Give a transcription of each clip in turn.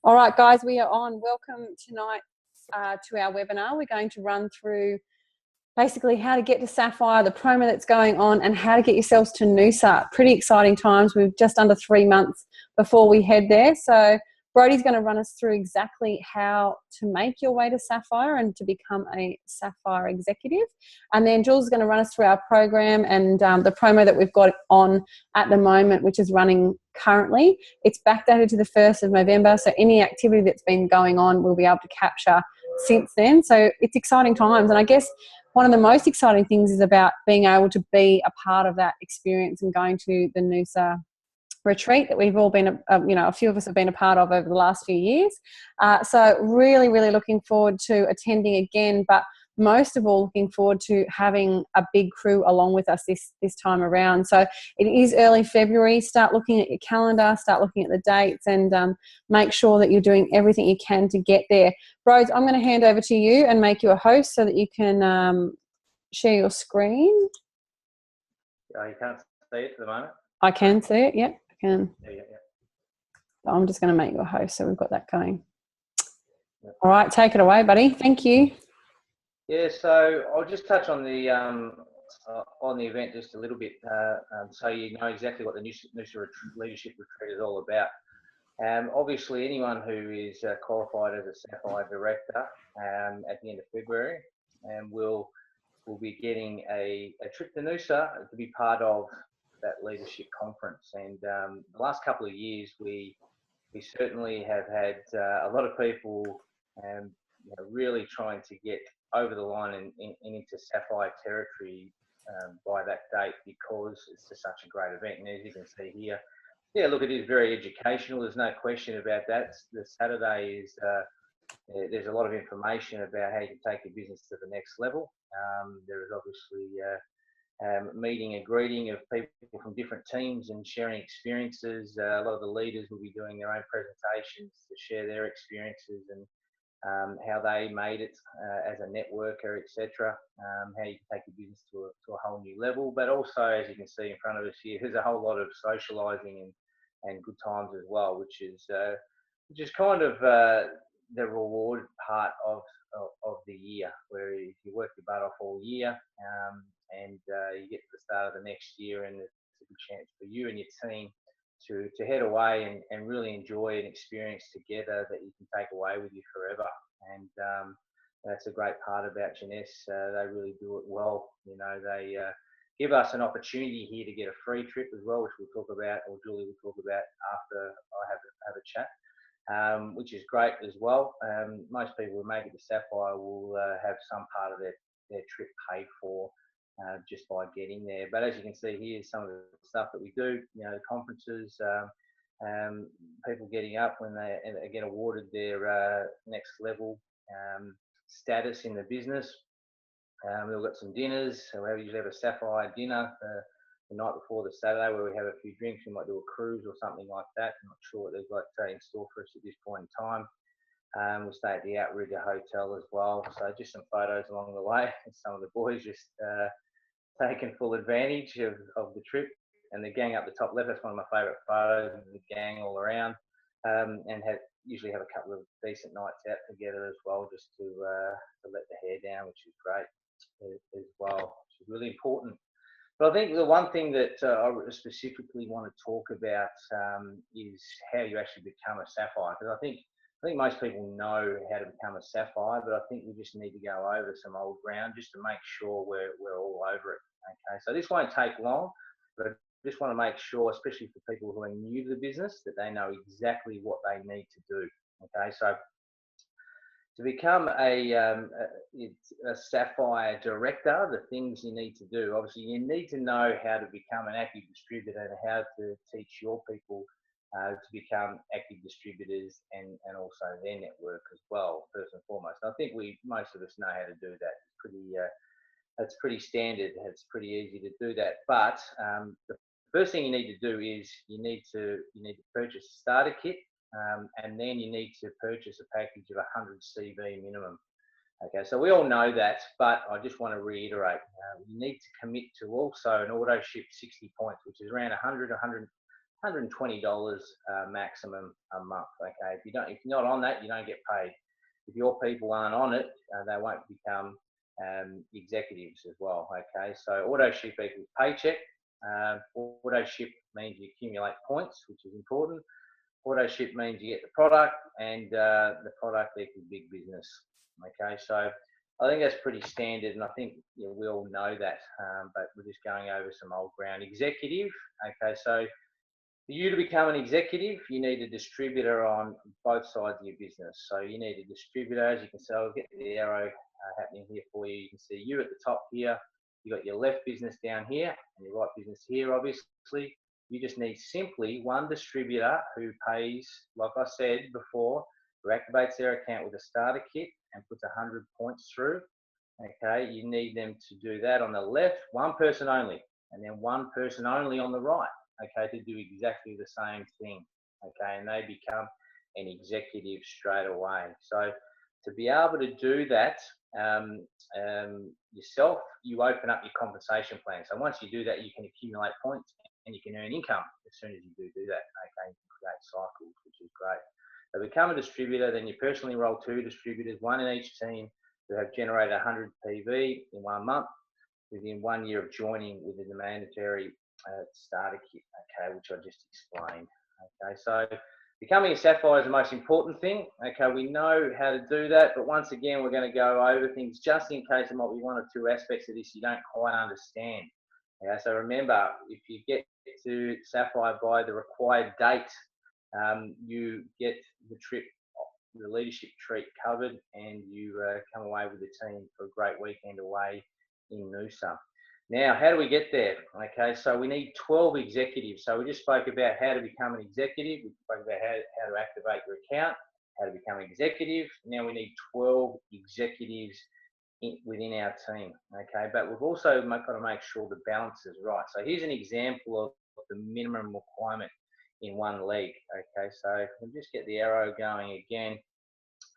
All right, guys, we are on. Welcome tonight to our webinar. We're going to run through basically how to get to Sapphire, the promo that's going on, and how to get yourselves to Noosa. Pretty exciting times. We're just under 3 months before we head there. So Brodie's going to run us through exactly how to make your way to Sapphire and to become a Sapphire executive. And then Jules is going to run us through our program and the promo that we've got on at the moment, which is running currently. It's backdated to the 1st of November. So any activity that's been going on, we'll be able to capture since then. So it's exciting times. And I guess one of the most exciting things is about being able to be a part of that experience and going to the Noosa retreat that we've all been, a few of us have been a part of over the last few years. So really, really looking forward to attending again, but most of all looking forward to having a big crew along with us this time around. So it is early February. Start looking at your calendar, start looking at the dates, and make sure that you're doing everything you can to get there. Rose, I'm going to hand over to you and make you a host so that you can share your screen. You can't see it at the moment? I can see it, yep. Can. Yeah. I'm just going to make you a host, so we've got that going. All right, take it away, buddy. Thank you. Yeah, so I'll just touch on the event just a little bit, so you know exactly what the Noosa Leadership Retreat is all about. Obviously, anyone who is qualified as a Sapphire Director at the end of February will be getting a trip to Noosa to be part of that leadership conference. And the last couple of years, we certainly have had a lot of people really trying to get over the line and into Sapphire territory by that date, because it's just such a great event. And as you can see here, yeah, look, it is very educational. There's no question about that. The Saturday is there's a lot of information about how you can take your business to the next level. There is obviously meeting and greeting of people from different teams and sharing experiences. A lot of the leaders will be doing their own presentations to share their experiences and how they made it as a networker, etc. How you can take your business to a whole new level. But also, as you can see in front of us here, there's a whole lot of socialising and good times as well, which is kind of the reward part of the year, where if you work your butt off all year and you get to the start of the next year, and it's a good chance for you and your team to head away and really enjoy an experience together that you can take away with you forever. And that's a great part about Jeunesse. They really do it well. You know, they give us an opportunity here to get a free trip as well, which we'll talk about, or Julie will talk about after I have a chat. Which is great as well. Most people who make it to Sapphire will have some part of their trip paid for just by getting there. But as you can see here, some of the stuff that we do, the conferences, people getting up when they get awarded their next level status in the business. We've got some dinners. So we usually have a Sapphire dinner the night before the Saturday, where we have a few drinks. We might do a cruise or something like that. I'm not sure what they've got in store for us at this point in time. We'll stay at the Outrigger Hotel as well. So just some photos along the way. Some of the boys just taking full advantage of the trip. And the gang up the top left, that's one of my favourite photos of the gang all around. And usually have a couple of decent nights out together as well, just to let the hair down, which is great as well, which is really important. But I think the one thing that I specifically want to talk about is how you actually become a Sapphire. Because I think most people know how to become a Sapphire, but I think we just need to go over some old ground just to make sure we're all over it. Okay, so this won't take long, but I just want to make sure, especially for people who are new to the business, that they know exactly what they need to do. Okay, so to become a Sapphire Director, the things you need to do, obviously you need to know how to become an active distributor and how to teach your people to become active distributors and also their network as well, first and foremost. I think most of us know how to do that. It's pretty standard. It's pretty easy to do that. But the first thing you need to do is you need to purchase a starter kit. And then you need to purchase a package of 100 CV minimum. Okay, so we all know that, but I just want to reiterate, you need to commit to also an auto ship 60 points, which is around 100 $120 maximum a month. Okay, if you're not on that, you don't get paid. If your people aren't on it, they won't become executives as well. Okay, so auto ship equals paycheck. Auto ship means you accumulate points, which is important. Auto ship means you get the product, and the product equals big business. Okay, so I think that's pretty standard, and I think we all know that, but we're just going over some old ground. Executive. Okay, so for you to become an executive, you need a distributor on both sides of your business. So you need a distributor, as you can see. I'll get the arrow happening here for you. You can see you at the top here. You got your left business down here and your right business here, obviously. You just need simply one distributor who pays, like I said before, who activates their account with a starter kit and puts 100 points through. Okay, you need them to do that on the left, one person only, and then one person only on the right. Okay, to do exactly the same thing. Okay, and they become an executive straight away. So to be able to do that yourself, you open up your compensation plan. So once you do that, you can accumulate points and you can earn income as soon as you do that. Okay, you can create cycles, which is great. So become a distributor, then you personally enroll 2 distributors, one in each team, who have generated 100 PV in 1 month within 1 year of joining within the mandatory starter kit, okay, which I just explained. Okay, so becoming a Sapphire is the most important thing. Okay, we know how to do that, but once again, we're going to go over things just in case there might be 1 or 2 aspects of this you don't quite understand. Okay, so remember, if you get to Sapphire by the required date, you get the leadership treat covered, and you come away with the team for a great weekend away in Noosa. Now, how do we get there? Okay, so we need 12 executives. So we just spoke about how to become an executive. We spoke about how to activate your account, how to become an executive. Now we need 12 executives within our team. Okay, but we've also got to make sure the balance is right. So here's an example of the minimum requirement in one leg. Okay, so we'll just get the arrow going again.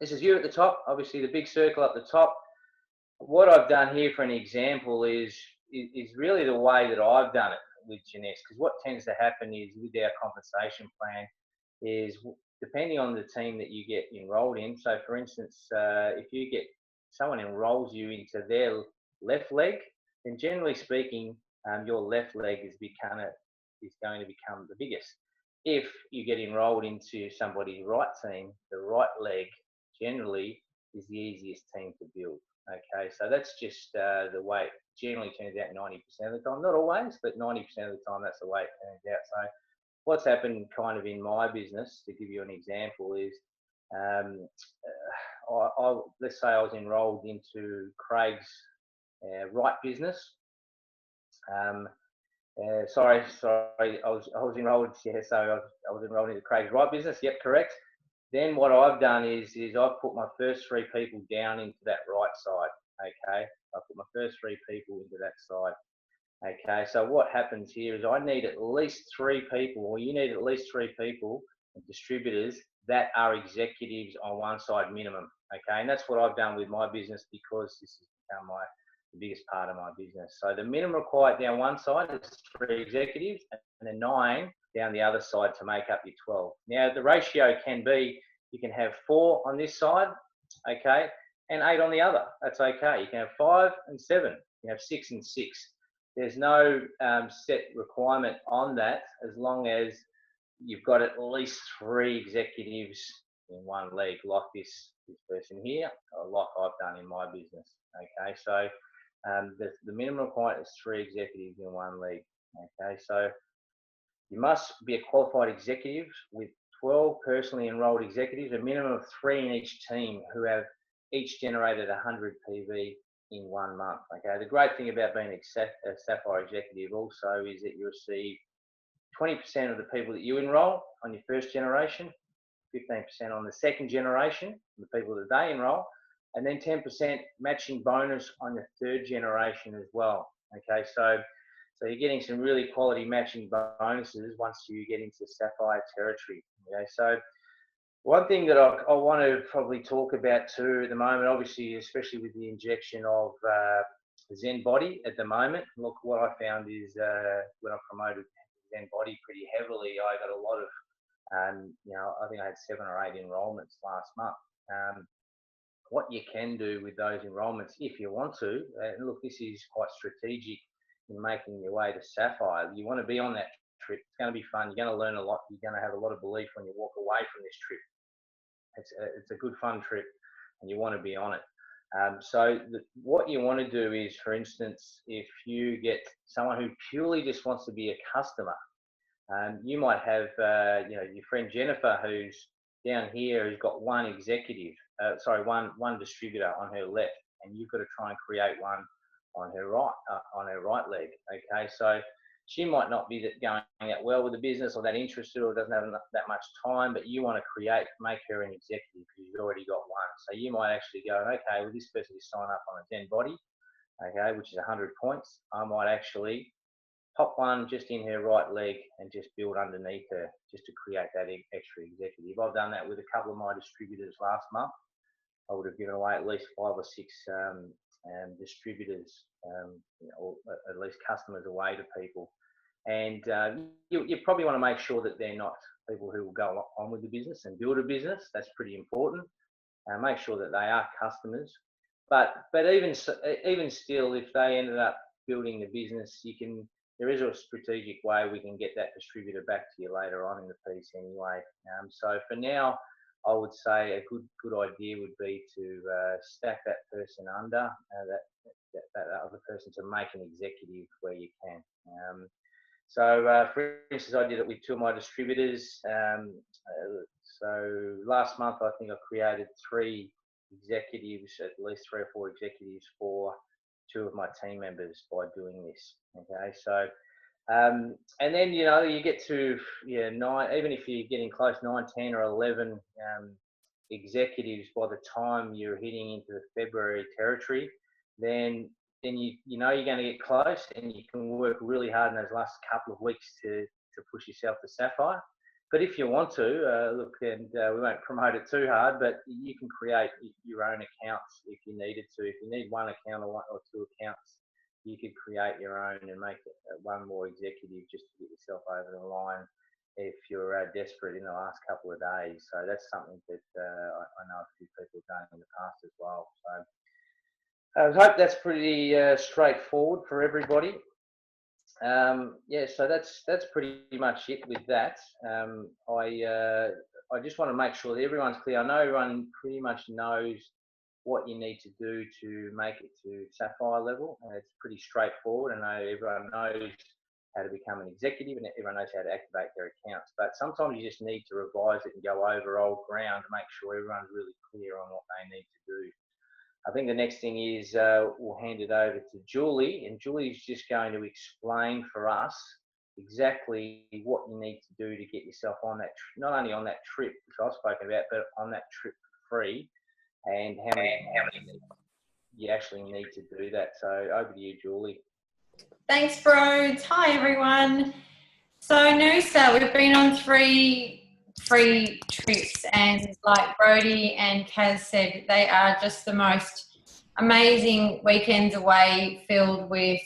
This is you at the top, obviously the big circle at the top. What I've done here for an example is really the way that I've done it with Jeunesse, because what tends to happen is with our compensation plan is depending on the team that you get enrolled in. So for instance, if you get someone enrolls you into their left leg, then generally speaking, your left leg is going to become the biggest. If you get enrolled into somebody's right team, the right leg generally is the easiest team to build. Okay, so that's just the way it generally turns out 90% of the time. Not always, but 90% of the time, that's the way it turns out. So what's happened kind of in my business, to give you an example, is let's say I was enrolled into Craig's right business. Sorry, I was enrolled, yeah, so I was enrolled into Craig's right business. Yep, correct. Then what I've done is I've put my first 3 people down into that right side. Okay, I put my first 3 people into that side. Okay, so what happens here is I need at least 3 people, or you need at least 3 people, distributors that are executives on one side minimum. Okay, and that's what I've done with my business, because this has become the biggest part of my business. So the minimum required down one side is 3 executives, and then 9 down the other side to make up your 12. Now the ratio can be, you can have 4 on this side, okay, and 8 on the other. That's okay. You can have 5 and 7. You can have 6 and 6. There's no set requirement on that, as long as you've got at least 3 executives in one leg, like this person here, or like I've done in my business. Okay, so the minimum requirement is 3 executives in one leg. Okay, so you must be a qualified executive with 12 personally enrolled executives, a minimum of 3 in each team who have each generated 100 PV in 1 month. Okay, the great thing about being a Sapphire executive also is that you receive 20% of the people that you enroll on your first generation, 15% on the second generation, the people that they enroll, and then 10% matching bonus on the third generation as well. Okay, so you're getting some really quality matching bonuses once you get into Sapphire territory. Okay, so one thing that I want to probably talk about too at the moment, obviously, especially with the injection of Zen Body at the moment. Look, what I found is when I promoted Zen Body pretty heavily, I got a lot of, I think I had 7 or 8 enrollments last month. What you can do with those enrollments, if you want to, and look, this is quite strategic in making your way to Sapphire. You want to be on that trip. It's going to be fun. You're going to learn a lot. You're going to have a lot of belief when you walk away from this trip. It's a good, fun trip, and you want to be on it. What you want to do is, for instance, if you get someone who purely just wants to be a customer, you might have, your friend Jennifer, who's down here, who's got one distributor on her left, and you've got to try and create one on her right leg. Okay, so she might not be going that well with the business, or that interested, or doesn't have that much time, but you want to make her an executive because you've already got one. So you might actually go, okay, well, this person is sign up on a Zen Body, okay, which is 100 points. I might actually pop one just in her right leg and just build underneath her, just to create that extra executive. I've done that with a couple of my distributors last month. I would have given away at least 5 or 6 distributors, or at least customers away to people. And you probably want to make sure that they're not people who will go on with the business and build a business. That's pretty important. Make sure that they are customers. But even still, if they ended up building the business, there is a strategic way we can get that distributor back to you later on in the piece anyway. So for now, I would say a good idea would be to stack that person under that other person to make an executive where you can. For instance, I did it with 2 of my distributors. So last month, I think I created 3 executives, at least 3 or 4 executives for 2 of my team members by doing this. Okay, so and then you get to 9, even if you're getting close, 9, 10, or 11 executives by the time you're hitting into the February territory, then you're going to get close, and you can work really hard in those last couple of weeks to push yourself to Sapphire. But if you want to, look, and we won't promote it too hard, but you can create your own accounts if you needed to. If you need 1 account or 2 accounts, you could create your own and make it 1 more executive just to get yourself over the line if you're desperate in the last couple of days. So that's something that I know a few people have done in the past as well. So I hope that's pretty straightforward for everybody. So that's pretty much it with that. I just want to make sure that everyone's clear. I know everyone pretty much knows what you need to do to make it to Sapphire level. It's pretty straightforward. I know everyone knows how to become an executive, and everyone knows how to activate their accounts. But sometimes you just need to revise it and go over old ground to make sure everyone's really clear on what they need to do. I think the next thing is we'll hand it over to Julie, and Julie's just going to explain for us exactly what you need to do to get yourself on that, not only on that trip, which I've spoken about, but on that trip for free, and how many you actually need to do that. So over to you, Julie. Thanks, Broads. Hi, everyone. So Noosa, we've been on 3 free trips, and like Brody and Kaz said, they are just the most amazing weekends away, filled with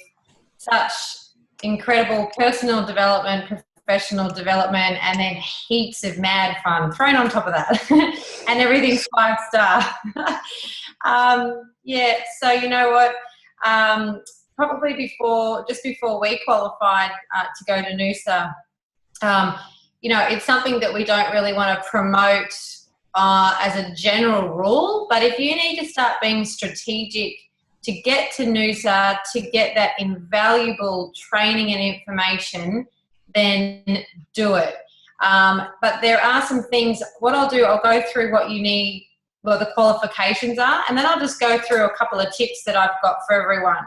such incredible personal development, professional development, and then heaps of mad fun thrown on top of that. And everything's 5-star. So you know what? Probably just before we qualified to go to Noosa, it's something that we don't really want to promote as a general rule, but if you need to start being strategic to get to Noosa, to get that invaluable training and information, then do it. But there are some things, what I'll do, I'll go through what you need, what the qualifications are, and then I'll just go through a couple of tips that I've got for everyone.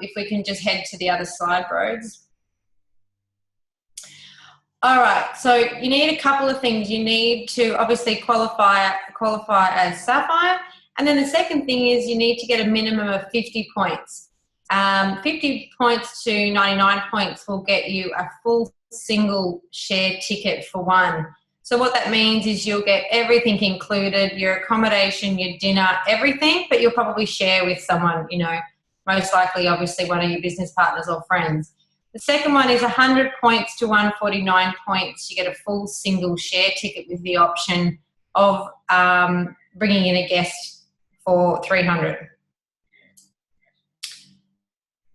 If we can just head to the other slide, Broads. All right, so you need a couple of things. You need to obviously qualify as Sapphire, and then the second thing is you need to get a minimum of 50 points. 50 points to 99 points will get you a full single share ticket for 1. So what that means is you'll get everything included, your accommodation, your dinner, everything, but you'll probably share with someone, most likely, obviously, one of your business partners or friends. The second one is 100 points to 149 points. You get a full single share ticket with the option of bringing in a guest for 300.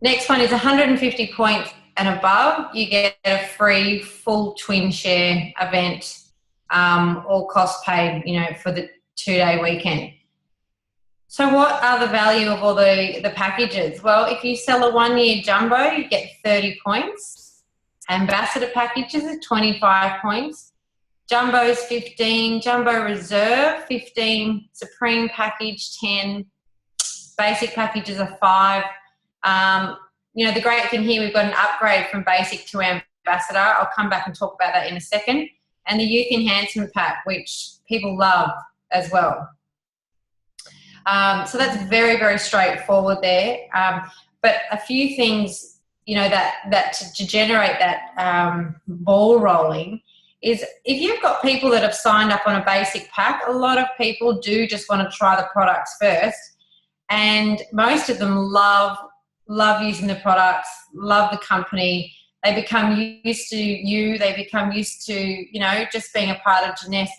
Next one is 150 points and above. You get a free full twin share event, all cost paid, for the 2-day weekend. So what are the value of all the packages? Well, if you sell a 1-year jumbo, you get 30 points. Ambassador packages are 25 points. Jumbo's 15. Jumbo Reserve, 15. Supreme package, 10. Basic packages are 5. The great thing here, we've got an upgrade from basic to ambassador. I'll come back and talk about that in a second. And the youth enhancement pack, which people love as well. So that's very, very straightforward there. But a few things, that to generate that ball rolling is if you've got people that have signed up on a basic pack, a lot of people do just want to try the products first. And most of them love using the products, love the company. They become used to you. They become used to, just being a part of Jeunesse.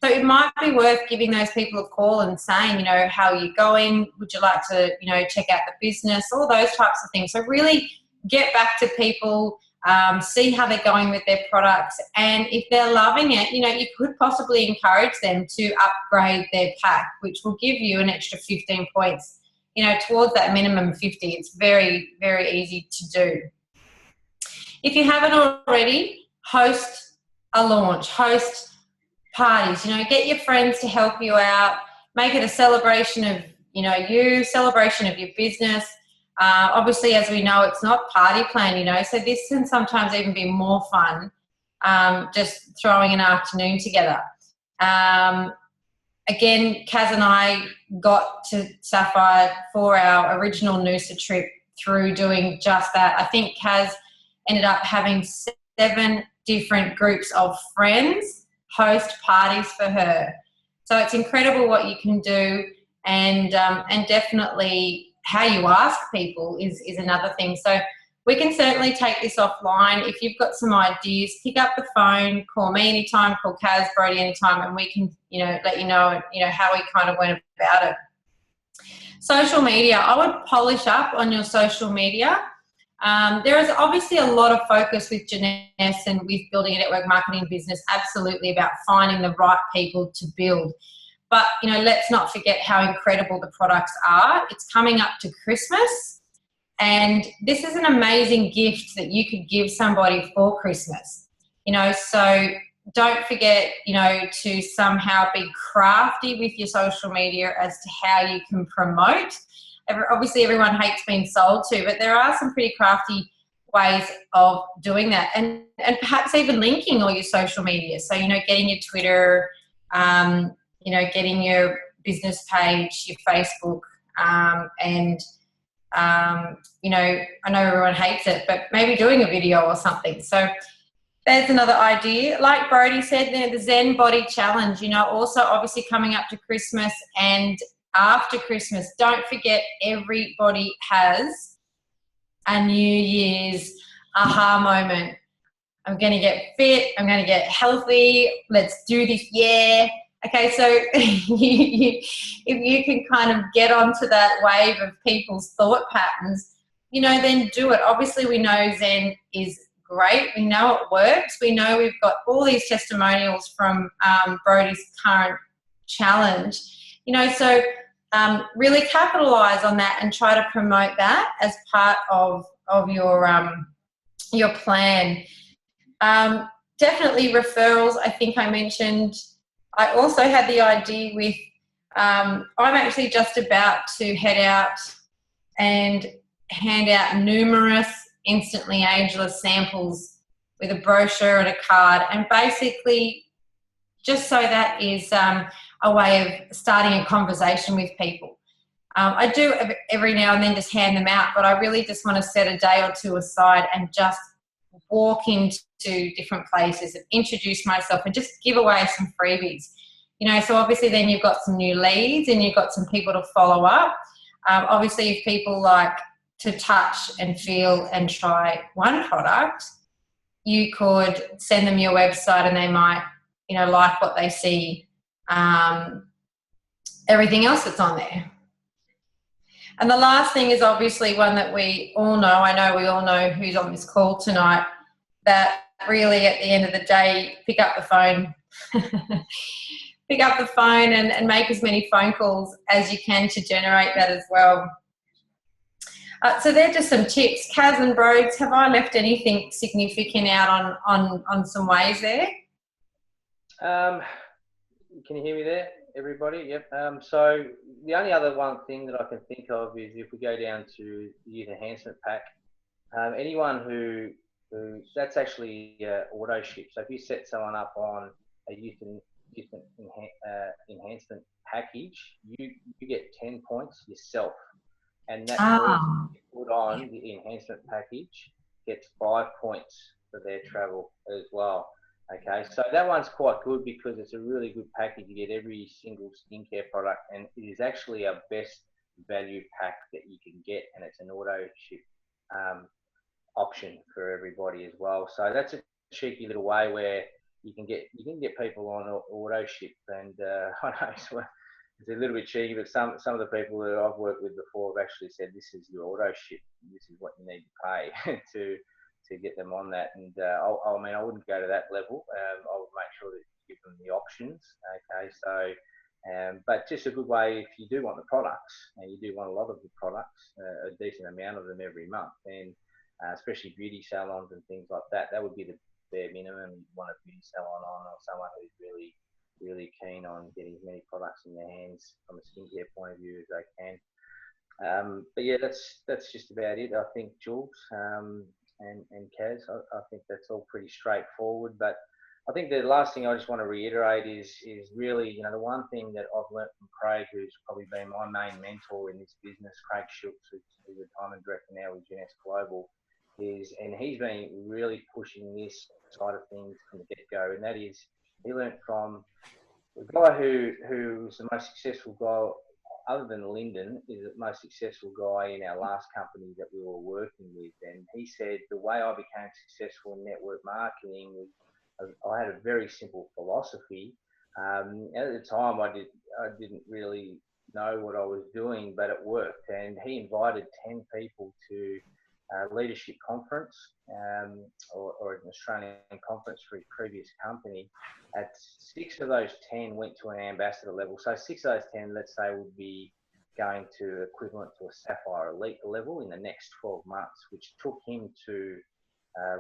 So it might be worth giving those people a call and saying, how are you going? Would you like to, check out the business? All those types of things. So really get back to people, see how they're going with their products. And if they're loving it, you could possibly encourage them to upgrade their pack, which will give you an extra 15 points, towards that minimum 50. It's very, very easy to do. If you haven't already, host a launch, host parties, get your friends to help you out, make it a celebration of, celebration of your business. Obviously, as we know, it's not party plan, so this can sometimes even be more fun, just throwing an afternoon together. Again, Kaz and I got to Sapphire for our original Noosa trip through doing just that. I think Kaz ended up having 7 different groups of friends host parties for her. So it's incredible what you can do, and definitely how you ask people is another thing. So we can certainly take this offline. If you've got some ideas, pick up the phone, call me anytime, call Kaz, Brody anytime, and we can, let you know, how we kind of went about it. Social media, I would polish up on your social media. There is obviously a lot of focus with Jeunesse and with building a network marketing business, absolutely about finding the right people to build. But, let's not forget how incredible the products are. It's coming up to Christmas, and this is an amazing gift that you could give somebody for Christmas. So don't forget, to somehow be crafty with your social media as to how you can promote. Obviously, everyone hates being sold to, but there are some pretty crafty ways of doing that, and perhaps even linking all your social media. So, getting your Twitter, getting your business page, your Facebook, and, I know everyone hates it, but maybe doing a video or something. So there's another idea. Like Brody said, the Zen Body Challenge, also obviously coming up to Christmas and after Christmas. Don't forget, everybody has a New Year's aha moment. I'm going to get fit. I'm going to get healthy. Let's do this. Yeah. Okay, so if you can kind of get onto that wave of people's thought patterns, then do it. Obviously, we know Zen is great. We know it works. We know we've got all these testimonials from Brody's current challenge. So really capitalize on that and try to promote that as part of your plan. Definitely referrals, I think I mentioned. I also had the idea with, I'm actually just about to head out and hand out numerous instantly ageless samples with a brochure and a card, and basically just so that is a way of starting a conversation with people. I do every now and then just hand them out, but I really just want to set a day or two aside and just walk into different places and introduce myself and just give away some freebies. So obviously then you've got some new leads and you've got some people to follow up. Obviously if people like to touch and feel and try one product, you could send them your website and they might, like what they see, everything else that's on there. And the last thing is obviously one that we all know. I know we all know who's on this call tonight, that really at the end of the day, pick up the phone. Pick up the phone and make as many phone calls as you can to generate that as well. So they're just some tips. Kaz and Brogues, have I left anything significant out on some ways there? Can you hear me there, everybody? Yep. So the only other one thing that I can think of is if we go down to the youth enhancement pack, anyone who that's actually auto ship. So if you set someone up on a youth enhancement package, you get 10 points yourself, and that person you put on the enhancement package gets 5 points for their travel as well. Okay, so that one's quite good because it's a really good package. You get every single skincare product, and it is actually a best value pack that you can get, and it's an auto ship option for everybody as well. So that's a cheeky little way where you can get people on auto ship, and I know it's a little bit cheeky, but some of the people that I've worked with before have actually said this is your auto ship, this is what you need to pay to get them on that. And I wouldn't go to that level. I would make sure that you give them the options. Okay, so but just a good way if you do want the products, and you do want a lot of the products, a decent amount of them every month, and especially beauty salons and things like that, that would be the bare minimum. You want a beauty salon on, or someone who's really, really keen on getting as many products in their hands from a skincare point of view as they can. But yeah, that's just about it, I think, Jules. And Kaz, I think that's all pretty straightforward. But I think the last thing I just want to reiterate is really, the one thing that I've learnt from Craig, who's probably been my main mentor in this business, Craig Schultz, who's the diamond director now with Genes Global, and he's been really pushing this side of things from the get-go, and that is he learnt from the guy who was the most successful guy, other than Lyndon, is the most successful guy in our last company that we were working with. And he said, the way I became successful in network marketing was I had a very simple philosophy. At the time, I didn't really know what I was doing, but it worked. And he invited 10 people to a leadership conference or an Australian conference for his previous company. At 6 of those 10 went to an ambassador level. So 6 of those 10, let's say, would be going to equivalent to a Sapphire elite level in the next 12 months, which took him to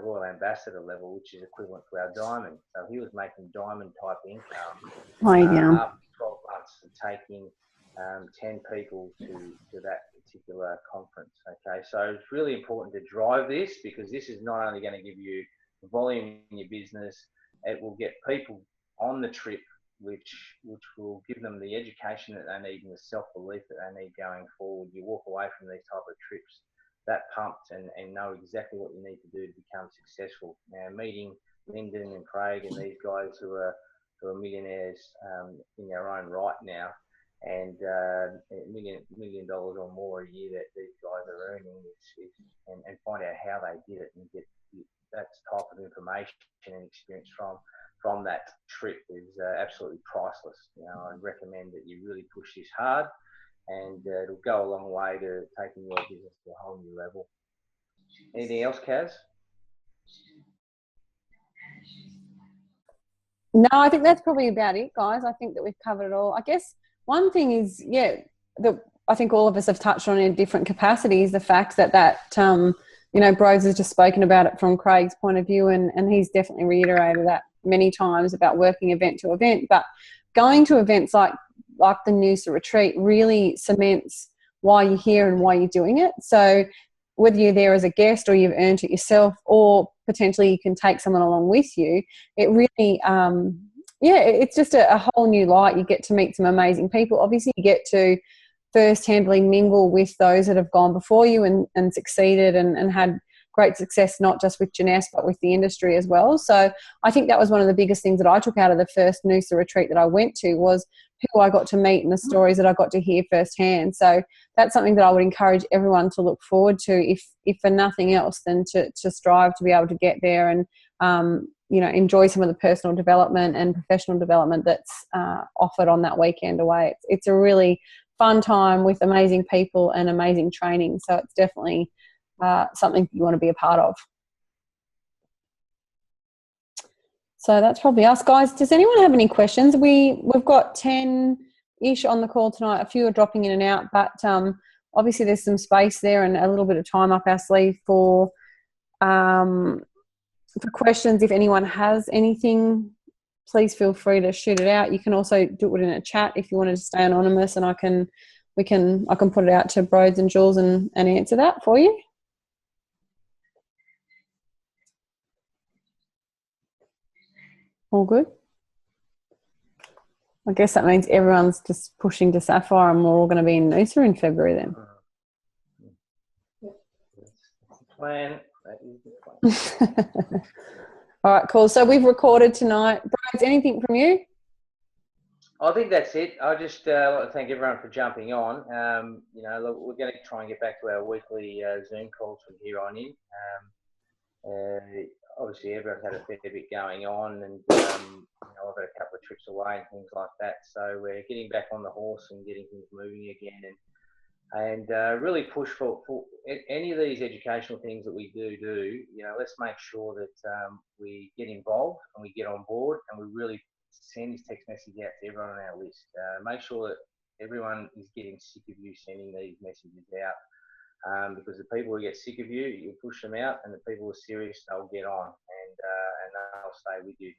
Royal Ambassador level, which is equivalent to our diamond. So he was making diamond type income after 12 months of taking 10 people to that particular conference. Okay, so it's really important to drive this, because this is not only going to give you volume in your business, it will get people on the trip, which will give them the education that they need and the self-belief that they need going forward. You walk away from these type of trips that pumped and know exactly what you need to do to become successful. Now, meeting Lyndon and Craig and these guys who are millionaires in their own right now, and $1 million or more a year that these guys are earning, and find out how they did it and get that type of information and experience from that trip is absolutely priceless. I'd recommend that you really push this hard, and it'll go a long way to taking your business to a whole new level. Anything else, Kaz? No, I think that's probably about it, guys. I think that we've covered it all. I guess one thing is, that I think all of us have touched on in different capacities, the fact that Brogues has just spoken about it from Craig's point of view, and he's definitely reiterated that many times about working event to event. But going to events like the Noosa retreat really cements why you're here and why you're doing it. So whether you're there as a guest or you've earned it yourself, or potentially you can take someone along with you, it really, it's just a whole new light. You get to meet some amazing people. Obviously, you get to first-handedly mingle with those that have gone before you and succeeded and had great success, not just with Jeunesse, but with the industry as well. So I think that was one of the biggest things that I took out of the first Noosa retreat that I went to, was who I got to meet and the stories that I got to hear firsthand. So that's something that I would encourage everyone to look forward to, if for nothing else, than to strive to be able to get there and, enjoy some of the personal development and professional development that's offered on that weekend away. It's a really fun time with amazing people and amazing training. So it's definitely something you want to be a part of. So that's probably us, guys. Does anyone have any questions? We've got 10-ish on the call tonight. A few are dropping in and out, but obviously there's some space there and a little bit of time up our sleeve for questions. If anyone has anything, please feel free to shoot it out. You can also do it in a chat if you wanted to stay anonymous, and I can put it out to Broads and Jules and answer that for you. All good. I guess that means everyone's just pushing to Sapphire, and we're all going to be in Noosa in February then. Plan. That is the plan. All right, cool. So we've recorded tonight. Broads, anything from you? I think that's it. I just like to thank everyone for jumping on. Look, we're going to try and get back to our weekly Zoom calls from here on in. Obviously, everyone's had a fair bit going on, and I've had a couple of trips away and things like that. So we're getting back on the horse and getting things moving again, and really push for any of these educational things that we do. Let's make sure that we get involved and we get on board, and we really send this text message out to everyone on our list. Make sure that everyone is getting sick of you sending these messages out. Because the people who get sick of you, you push them out, and the people who are serious, they'll get on, and they'll stay with you.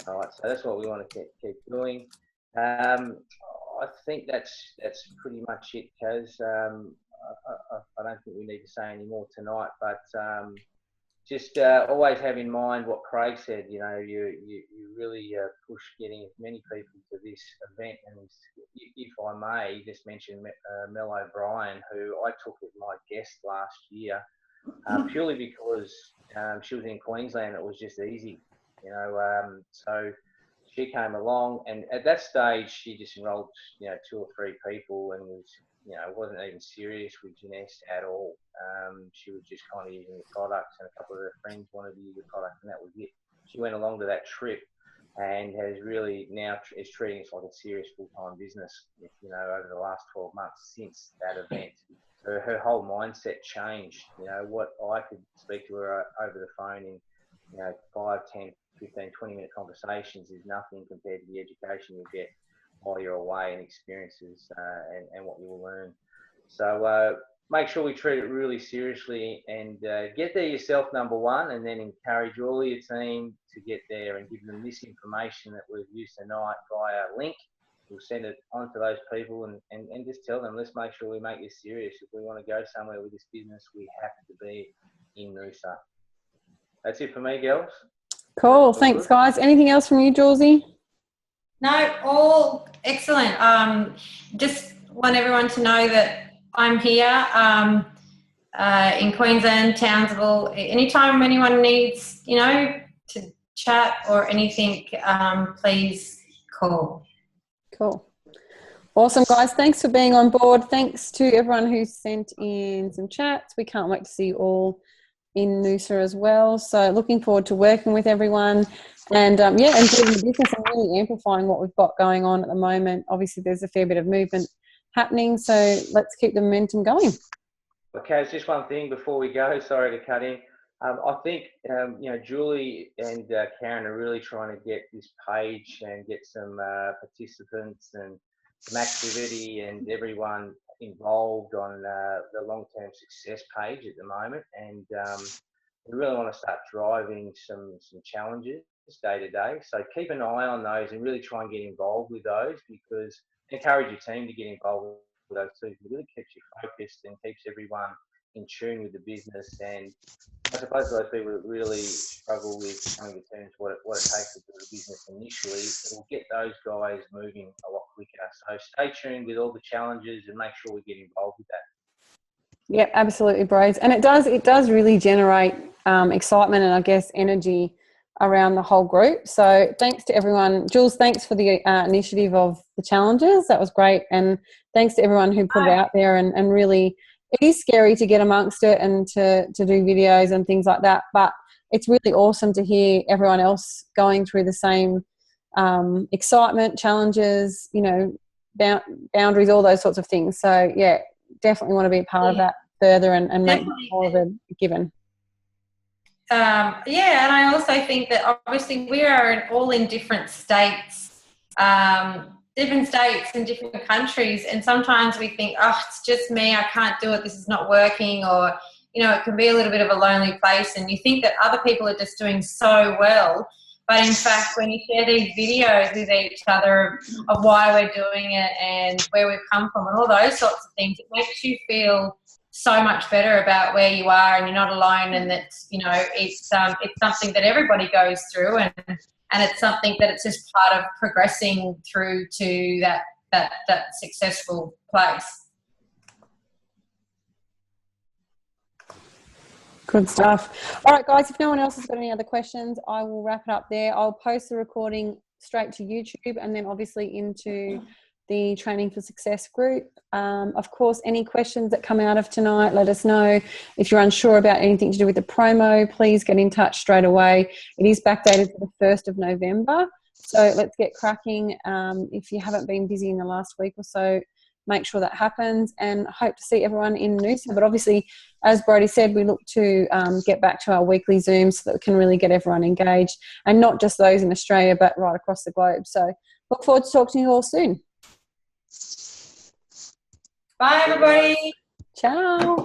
All right, so that's what we want to keep doing. I think that's pretty much it, Kaz. I don't think we need to say any more tonight, but just always have in mind what Craig said. You really push getting as many people to this event. And if I may just mention Mel O'Brien, who I took as my guest last year, purely because she was in Queensland. It was just easy, so she came along, and at that stage she just enrolled 2 or 3 people, and was wasn't even serious with Jeunesse at all. She was just kind of using the products, and a couple of her friends wanted to use the product, and that was it. She went along to that trip and has really now is treating it like a serious full-time business, over the last 12 months since that event. Her whole mindset changed. What I could speak to her over the phone in 5, 10, 15, 20-minute conversations is nothing compared to the education you'll get while you're away, and experiences and what you will learn. So make sure we treat it really seriously, and get there yourself, number one, and then encourage all of your team to get there and give them this information that we've used tonight via link. We'll send it on to those people and just tell them, let's make sure we make this serious. If we want to go somewhere with this business, we have to be in Noosa. That's it for me, girls. Cool. Thanks, guys. Anything else from you, Julesy? No, all excellent. Just want everyone to know that I'm here in Queensland, Townsville. Anytime anyone needs, to chat or anything, please call. Cool. Awesome, guys. Thanks for being on board. Thanks to everyone who sent in some chats. We can't wait to see you all in Noosa as well. So looking forward to working with everyone, and and doing the business and really amplifying what we've got going on at the moment. Obviously there's a fair bit of movement happening, so let's keep the momentum going. Okay, it's just one thing before we go, sorry to cut in. I think Julie and Karen are really trying to get this page and get some participants and some activity and everyone involved on the long-term success page at the moment, and we really want to start driving some challenges day to day. So keep an eye on those and really try and get involved with those, because encourage your team to get involved with those too. It really keeps you focused and keeps everyone in tune with the business. And I suppose those people that really struggle with coming to terms what it takes to do the business initially, it will get those guys moving a lot quicker. So stay tuned with all the challenges and make sure we get involved with that. Yeah, absolutely, bros. And it does really generate excitement and I guess energy around the whole group. So thanks to everyone. Jules, thanks for the initiative of the challenges. That was great. And thanks to everyone who put it out there and really, it is scary to get amongst it and to do videos and things like that. But it's really awesome to hear everyone else going through the same excitement, challenges, you know, boundaries, all those sorts of things. So yeah, definitely want to be a part of that further and make more of a given. Yeah, and I also think that obviously we are all in different states and different countries, and sometimes we think, oh, it's just me, I can't do it, this is not working, or, you know, it can be a little bit of a lonely place, and you think that other people are just doing so well. But in fact, when you share these videos with each other of why we're doing it and where we've come from and all those sorts of things, it makes you feel so much better about where you are, and you're not alone, and that, you know, it's something that everybody goes through, and it's something that it's just part of progressing through to that successful place. Good stuff. All right, guys, if no one else has got any other questions, I will wrap it up there. I'll post the recording straight to YouTube and then obviously into the Training for Success group. Of course, any questions that come out of tonight, let us know. If you're unsure about anything to do with the promo, please get in touch straight away. It is backdated to the 1st of November. So let's get cracking. If you haven't been busy in the last week or so, make sure that happens, and hope to see everyone in Noosa. But obviously, as Brodie said, we look to get back to our weekly Zooms so that we can really get everyone engaged, and not just those in Australia, but right across the globe. So look forward to talking to you all soon. Bye, everybody. Ciao.